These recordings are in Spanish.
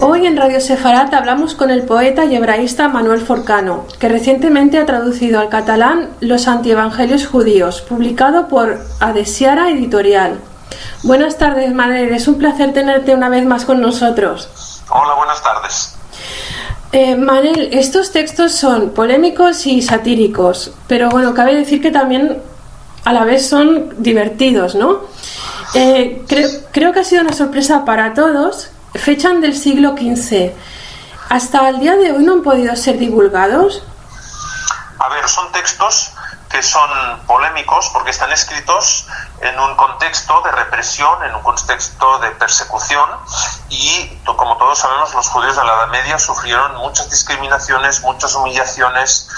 Hoy en Radio Sefarat hablamos con el poeta y hebraísta Manuel Forcano, que recientemente ha traducido al catalán Los antievangelios judíos, publicado por Adesiara Editorial. Buenas tardes, Manuel, es un placer tenerte una vez más con nosotros. Hola, buenas tardes. Manuel, estos textos son polémicos y satíricos, pero bueno, cabe decir que también a la vez son divertidos, ¿no? Creo que ha sido una sorpresa para todos. Fechan del siglo XV. ¿Hasta el día de hoy no han podido ser divulgados? A ver, son textos que son polémicos porque están escritos en un contexto de represión, en un contexto de persecución y, como todos sabemos, los judíos en la Edad Media sufrieron muchas discriminaciones, muchas humillaciones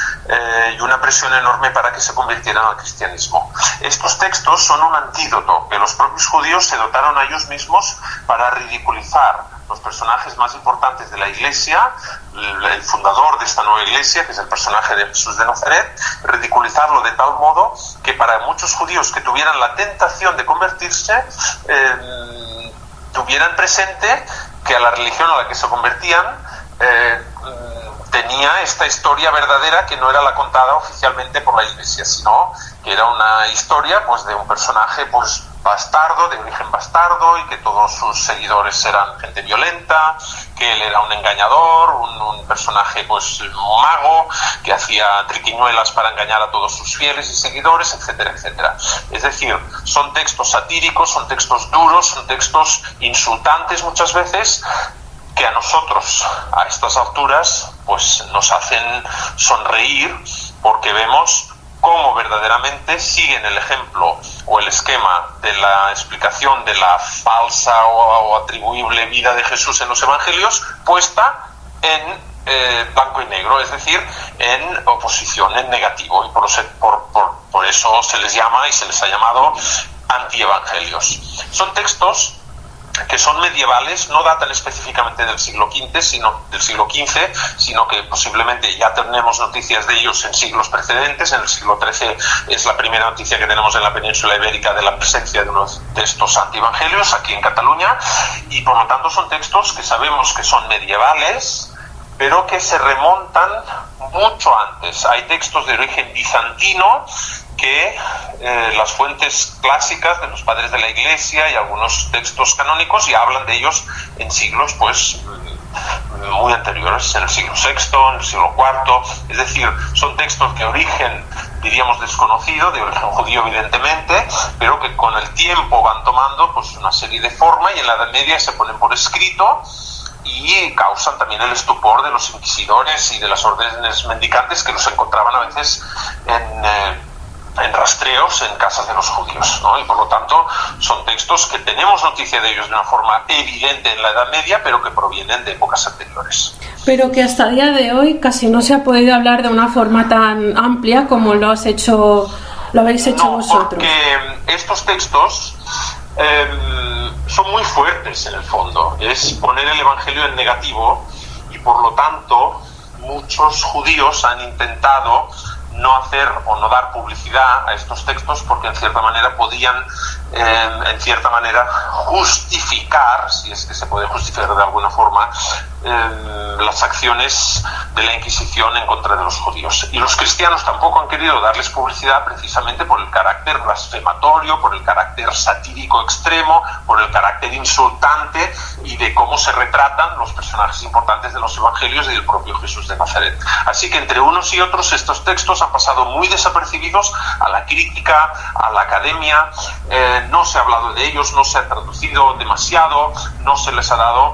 y una presión enorme para que se convirtieran al cristianismo. Estos textos son un antídoto que los propios judíos se dotaron a ellos mismos para ridiculizar los personajes más importantes de la Iglesia, el fundador de esta nueva Iglesia, que es el personaje de Jesús de Nazaret, ridiculizarlo de tal modo que para muchos judíos que tuvieran la tentación de convertirse, tuvieran presente que a la religión a la que se convertían tenía esta historia verdadera que no era la contada oficialmente por la Iglesia, sino que era una historia pues de un personaje pues bastardo, de origen bastardo, y que todos sus seguidores eran gente violenta, que él era un engañador, un personaje pues un mago, que hacía triquiñuelas para engañar a todos sus fieles y seguidores, etcétera, etcétera. Es decir, son textos satíricos, son textos duros, son textos insultantes muchas veces, que a nosotros, a estas alturas, pues nos hacen sonreír porque vemos cómo verdaderamente siguen el ejemplo o el esquema de la explicación de la falsa o atribuible vida de Jesús en los evangelios, puesta en blanco y negro, es decir, en oposición, en negativo, y por eso se les llama y se les ha llamado antievangelios. Son textos que son medievales, no datan específicamente del siglo XV, sino que posiblemente ya tenemos noticias de ellos en siglos precedentes. En el siglo XIII es la primera noticia que tenemos en la península ibérica de la presencia de unos de estos antievangelios aquí en Cataluña, y por lo tanto son textos que sabemos que son medievales, pero que se remontan mucho antes. Hay textos de origen bizantino que las fuentes clásicas de los padres de la Iglesia y algunos textos canónicos ya hablan de ellos en siglos pues muy anteriores, en el siglo VI, en el siglo IV. Es decir, son textos de origen, diríamos, desconocido, de origen judío evidentemente, pero que con el tiempo van tomando pues una serie de forma y en la Edad Media se ponen por escrito y causan también el estupor de los inquisidores y de las órdenes mendicantes que los encontraban a veces en rastreos en casas de los judíos, ¿no? Y por lo tanto son textos que tenemos noticia de ellos de una forma evidente en la Edad Media, pero que provienen de épocas anteriores. Pero que hasta el día de hoy casi no se ha podido hablar de una forma tan amplia como lo habéis hecho vosotros. Porque estos textos son muy fuertes en el fondo. Es poner el Evangelio en negativo y por lo tanto muchos judíos han intentado no hacer o no dar publicidad a estos textos porque en cierta manera podían justificar, si es que se puede justificar de alguna forma, las acciones de la Inquisición en contra de los judíos. Y los cristianos tampoco han querido darles publicidad precisamente por el carácter blasfematorio, por el carácter satírico extremo, por el carácter insultante y de cómo se retratan los personajes importantes de los evangelios y del propio Jesús de Nazaret. Así que entre unos y otros estos textos han pasado muy desapercibidos a la crítica, a la academia. No se ha hablado de ellos, no se ha traducido demasiado, no se les ha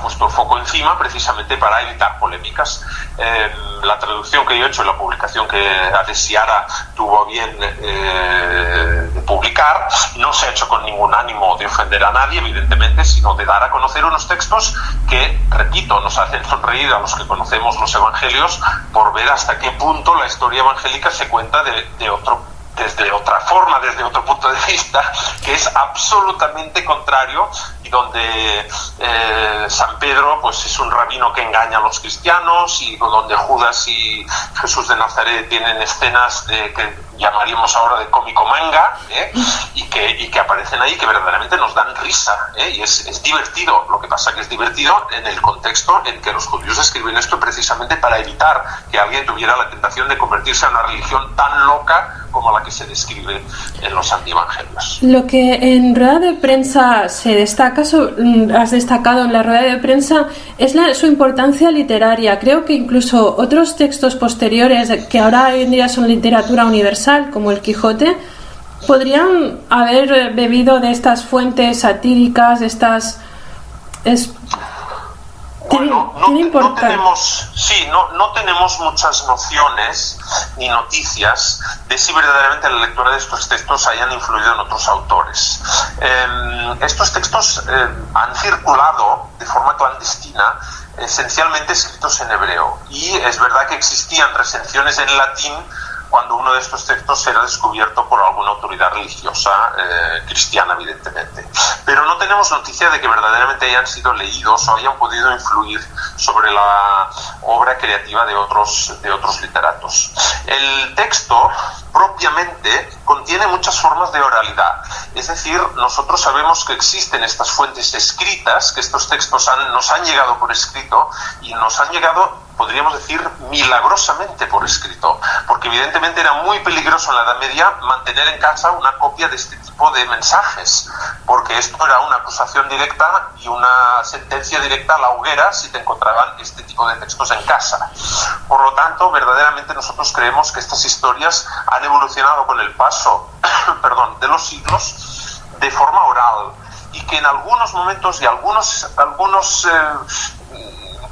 puesto el foco encima precisamente para evitar polémicas. La traducción que yo he hecho y la publicación que Adesiara tuvo a bien publicar no se ha hecho con ningún ánimo de ofender a nadie, evidentemente, sino de dar a conocer unos textos que, repito, nos hacen sonreír a los que conocemos los evangelios por ver hasta qué punto la historia evangélica se cuenta de otro desde otra forma, desde otro punto de vista, que es absolutamente contrario, y donde San Pedro pues es un rabino que engaña a los cristianos, y donde Judas y Jesús de Nazaret tienen escenas que llamaríamos ahora de cómico manga, y que aparecen ahí, que verdaderamente nos dan risa, y es divertido. Lo que pasa que es divertido en el contexto en que los judíos escriben esto precisamente para evitar que alguien tuviera la tentación de convertirse en una religión tan loca como la que se describe en los antievangelios. Lo que en rueda de prensa se destaca, has destacado en la rueda de prensa, es su importancia literaria. Creo que incluso otros textos posteriores, que ahora hoy en día son literatura universal, como el Quijote, podrían haber bebido de estas fuentes satíricas, de estas... Bueno, no tenemos muchas nociones ni noticias de si verdaderamente la lectura de estos textos hayan influido en otros autores. Estos textos han circulado de forma clandestina, esencialmente escritos en hebreo, y es verdad que existían recensiones en latín cuando uno de estos textos era descubierto por alguna autoridad religiosa cristiana, evidentemente. Pero no tenemos noticia de que verdaderamente hayan sido leídos o hayan podido influir sobre la obra creativa de otros literatos. El texto propiamente contiene muchas formas de oralidad. Es decir, nosotros sabemos que existen estas fuentes escritas, que estos textos nos han llegado por escrito, y nos han llegado, podríamos decir, milagrosamente por escrito, porque evidentemente era muy peligroso en la Edad Media mantener en casa una copia de este tipo de mensajes, porque esto era una acusación directa y una sentencia directa a la hoguera si te encontraban este tipo de textos en casa. Por lo tanto, verdaderamente nosotros creemos que estas historias han evolucionado con el paso de los siglos de forma oral, y que en algunos momentos y algunos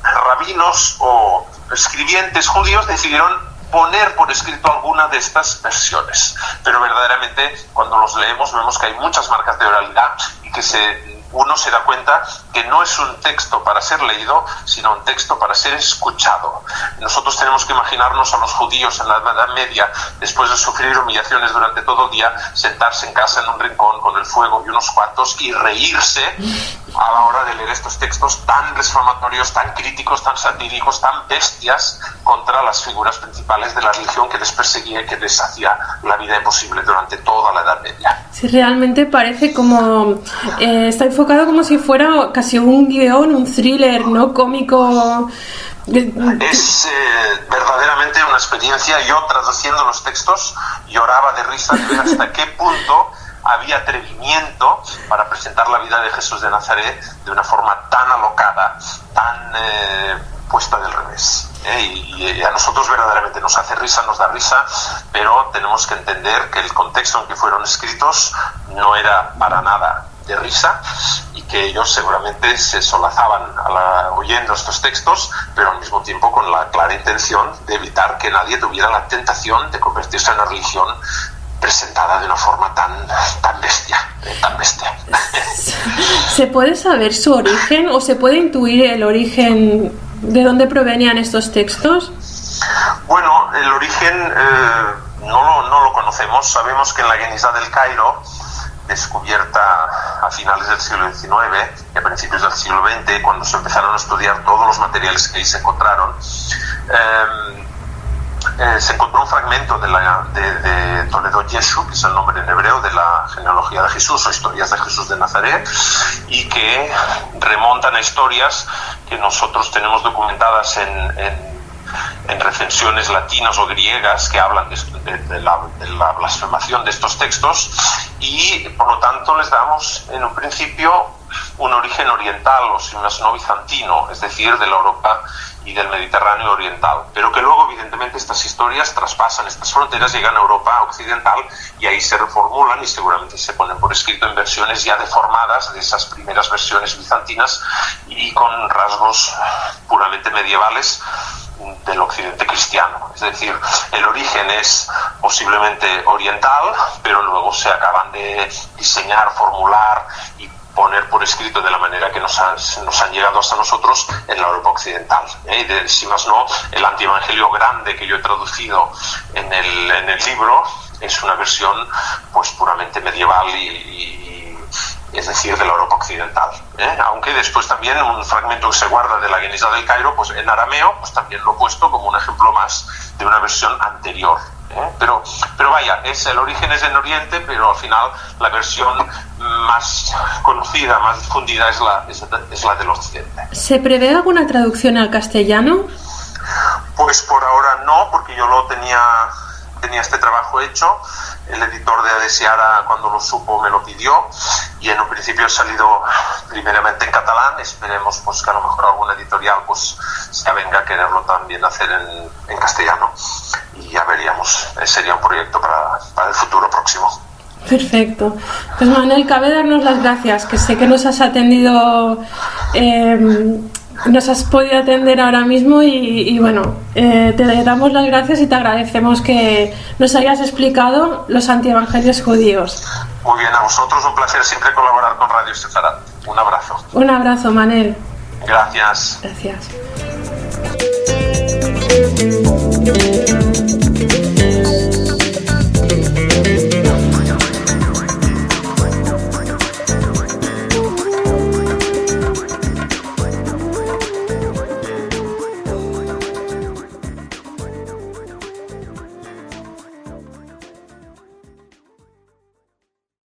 rabinos o escribientes judíos decidieron poner por escrito alguna de estas versiones, pero verdaderamente cuando los leemos vemos que hay muchas marcas de oralidad, y que uno se da cuenta que no es un texto para ser leído, sino un texto para ser escuchado. Nosotros tenemos que imaginarnos a los judíos en la Edad Media, después de sufrir humillaciones durante todo el día, sentarse en casa en un rincón con el fuego y unos cuantos y reírse a la hora de leer estos textos tan desfamatorios, tan críticos, tan satíricos, tan bestias contra las figuras principales de la religión que les perseguía y que les hacía la vida imposible durante toda la Edad Media. Sí, realmente parece como... está enfocado como si fuera casi un guión, un thriller, ¿no? Cómico. Es verdaderamente una experiencia. Yo, traduciendo los textos, lloraba de risa de ver hasta qué punto había atrevimiento para presentar la vida de Jesús de Nazaret de una forma tan alocada, tan puesta del revés. Y a nosotros verdaderamente nos hace risa, nos da risa, pero tenemos que entender que el contexto en que fueron escritos no era para nada de risa, y que ellos seguramente se solazaban oyendo estos textos, pero al mismo tiempo con la clara intención de evitar que nadie tuviera la tentación de convertirse en una religión presentada de una forma tan bestia. ¿Se puede saber su origen o se puede intuir el origen de dónde provenían estos textos? Bueno, el origen no lo conocemos. Sabemos que en la Genizá del Cairo, descubierta a finales del siglo XIX y a principios del siglo XX, cuando se empezaron a estudiar todos los materiales que ahí se encontraron, se encontró un fragmento de Toledo Yeshu, que es el nombre en hebreo de la genealogía de Jesús o historias de Jesús de Nazaret, y que remontan a historias que nosotros tenemos documentadas en recensiones latinas o griegas que hablan de la blasfemación de estos textos, y por lo tanto les damos en un principio un origen oriental, o si más no bizantino, es decir, de la Europa y del Mediterráneo oriental, pero que luego evidentemente estas historias traspasan estas fronteras, llegan a Europa occidental y ahí se reformulan y seguramente se ponen por escrito en versiones ya deformadas de esas primeras versiones bizantinas y con rasgos puramente medievales del occidente cristiano. Es decir, el origen es posiblemente oriental, pero luego se acaban de diseñar, formular y poner por escrito de la manera que nos han llegado hasta nosotros en la Europa occidental. Si más no, el antievangelio grande que yo he traducido en el libro es una versión pues puramente medieval es decir, de la Europa occidental, aunque después también un fragmento que se guarda de la Geniza del Cairo, pues en arameo, pues también lo he puesto como un ejemplo más de una versión anterior. Pero vaya, el origen es en Oriente, pero al final la versión más conocida, más difundida es la del Occidente. ¿Se prevé alguna traducción al castellano? Pues por ahora no, porque yo tenía este trabajo hecho. El editor de Adesiara, cuando lo supo, me lo pidió, y en un principio ha salido primeramente en catalán. Esperemos pues que a lo mejor alguna editorial pues se avenga a quererlo también hacer en castellano, y ya veríamos. Sería un proyecto para el futuro próximo. Perfecto. Pues Manel, cabe darnos las gracias, que sé que nos has atendido, nos has podido atender ahora mismo y bueno, te damos las gracias y te agradecemos que nos hayas explicado los antievangelios judíos. Muy bien, a vosotros, un placer siempre colaborar con Radio Sefarat. Un abrazo. Un abrazo, Manel. Gracias. Gracias.